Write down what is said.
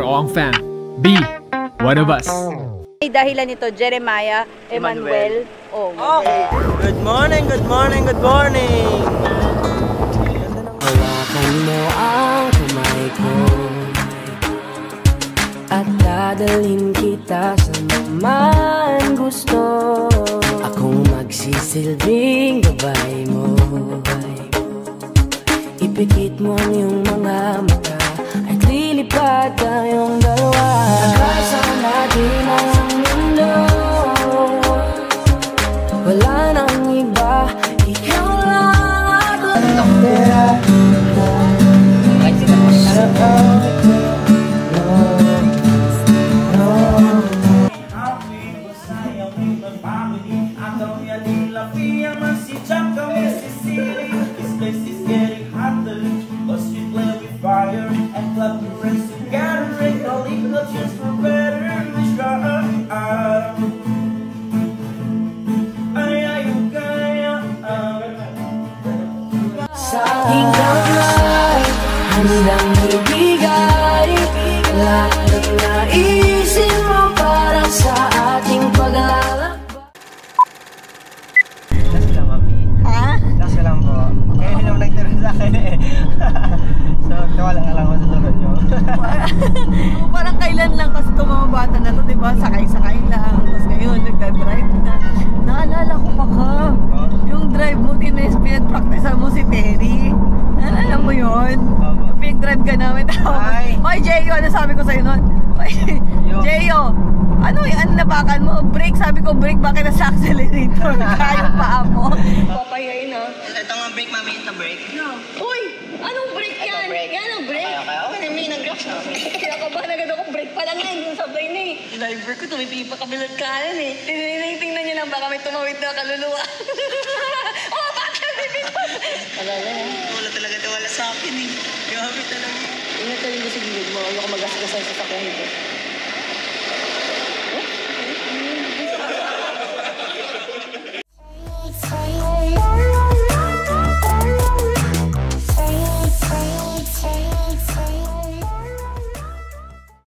ako ang fan. Be one of us. Dahilan nito, Jeremiah Emmanuel Ong. Oh. Good morning, good morning, good morning! Hawakan mo ang kamay ko at dadalhin kita sa naman gusto. Akong magsisilbing gabay mo. Ipikit mo ang iyong mga mata at lilipad tayong dalawa. Nagkasama natin ang mundo, wala nang iba, ikaw lang ako. Sa aking kamay, handang ibigay lahat ng naisin mo para sa ating paglalakbay. Last lang, Mami. Ha? Last lang po. Kaya hindi naman nagturo sa akin eh. So, tiwala nga lang ako sa turo nyo. Parang kailan lang kasi itong mga bata na to, diba? Sakay-sakay lang. Tapos ngayon, nagda-drive na. Naalala ko pa ka. Yung drive mo, pinag-practice mo si Terry. Naalala mo yun? Pinag-drive ka namin. Oy, Jeyo, ano sabi ko sa'yo nun? Oy, Jeyo, ano yung napakan mo? Brake, sabi ko brake, bakit nasa accelerator? Kayong paa mo. Papayain ha. Ito nga break, Mami. Ito break. Uy, anong brake yan? Yan ang brake. Okay, may nag-graph na. Kaya kabahan agad ako, brake pa lang yan. Yung sablay na eh. Driver ko, tumipi pa kabilang kanan eh. Tingnan niyo lang, baka may tumawid na kaluluwa. Oh, bakit bibigod? Alala eh. Wala talaga tiwala sa akin eh. Grabe talaga. Ingat ka rin sa gilid mo, ayoko mag